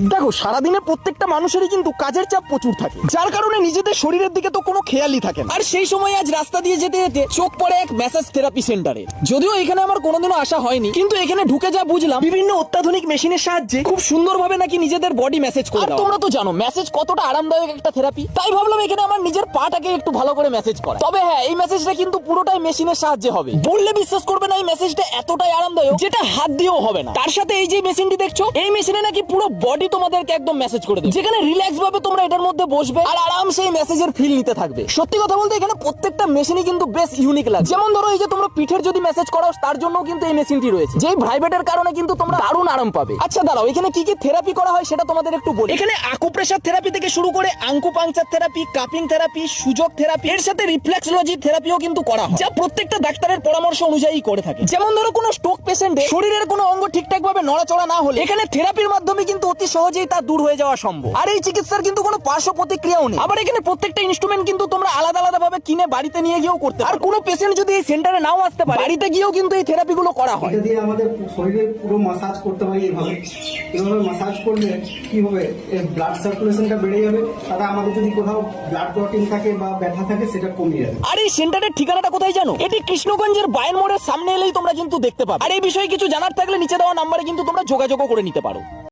দেখো সারাদিনে প্রত্যেকটা মানুষেরই কিন্তু কাজের চাপ প্রচুর থাকে, যার কারণে নিজেদের শরীরের দিকে তো কোনো খেয়ালই থাকে না। আর সেই সময় আজ রাস্তা দিয়ে যেতে যেতে চোখ পড়ে এক ম্যাসাজ থেরাপি সেন্টারে। যদিও এখানে আমার কোনোদিনও আসা হয়নি, কিন্তু এখানে ঢুকে যা বুঝলাম বিভিন্ন অত্যাধুনিক মেশিনের সাহায্যে খুব সুন্দরভাবে নাকি নিজেদের বডি ম্যাসেজ করে। আর তোমরা তো জানো ম্যাসেজ কতটা আরামদায়ক একটা থেরাপি, তাই ভাবলাম এখানে আমার নিজের পাটাকে একটু ভালো করে ম্যাসেজ করা। তবে হ্যাঁ, এই ম্যাসেজটা কিন্তু পুরোটাই মেশিনের সাহায্যে হবে। বললে বিশ্বাস করবে না, এই মেসেজটা এতটাই আরামদায়ক যেটা হাত দিয়েও হবে না। তার সাথে এই যে মেশিনটি দেখছো, এই মেশিনে নাকি পুরো বডি তোমাদেরকে একদম মেসেজ করে দেবে, যেখানে রিল্যাক্স ভাবে তোমরা এটার মধ্যে বসবে আর আরামসে এই মেসেজের ফিল নিতে থাকবে। সত্যি কথা বলতে এখানে প্রত্যেকটা মেশিনই কিন্তু বেশ ইউনিক লাগে। যেমন ধরো এই যে তোমরা পিঠের যদি মেসেজ করাও, তার জন্য কিন্তু এই মেশিনটি রয়েছে, যেই ভাইব্রেটের কারণে কিন্তু তোমরা দারুণ আরাম পাবে। আচ্ছা দাঁড়াও, এখানে কি কি থেরাপি করা হয় সেটা তোমাদের একটু বলি। এখানে আকুপ্রেশার থেরাপি থেকে শুরু করে আঙ্কুপাংচার থেরাপি, কাপিং থেরাপি, সুযোগ থেরাপি, এর সাথে রিফ্লেক্সোলজি থেরাপিও কিন্তু করা হয়, যা প্রত্যেকটা ডাক্তারের পরামর্শ অনুযায়ী করে থাকে। যেমন ধরো কোনো স্ট্রোক পেশেন্টের শরীরের কোনো অঙ্গ ঠিকঠাক ভাবে নড়াচড়া না হলে এখানে থেরাপির মাধ্যমে কিন্তু অতি সহজেই তা দূর হয়ে যাওয়া সম্ভব। আর এই চিকিৎসার কিন্তু কোনো পার্শ্ব প্রতিক্রিয়াও নেই। আবার এখানে প্রত্যেকটা ইনস্ট্রুমেন্ট কিন্তু তোমরা আলাদা আলাদা ভাবে কিনে বাড়িতে নিয়ে গিয়েও করতে পারো। আর কোনো পেশেন্ট যদি এই সেন্টারে নাও আসতে পারে, বাড়িতে গিয়েও কিন্তু এই থেরাপি গুলো করা হয়। এটা দিয়ে আমাদের শরীরে পুরো মাসাজ করতে পারি। এভাবে মাসাজ করলে কি হবে, ব্লাড সার্কুলেশনটা বেড়ে যাবে, তাতে আমাদের যদি কোথাও ব্লাড ক্লটিং থাকে বা ব্যথা থাকে সেটা কমে যাবে। আর এই সেন্টারের ঠিকানাটা কোথায় জানো? এটি কৃষ্ণগঞ্জের বায়ন মোড়ের সামনে এলেই তোমরা কিন্তু দেখতে পাবে। আর এই বিষয়ে কিছু জানার থাকলে নিচে দেওয়া নাম্বারে কিন্তু তোমরা যোগাযোগ করে নিতে পারো।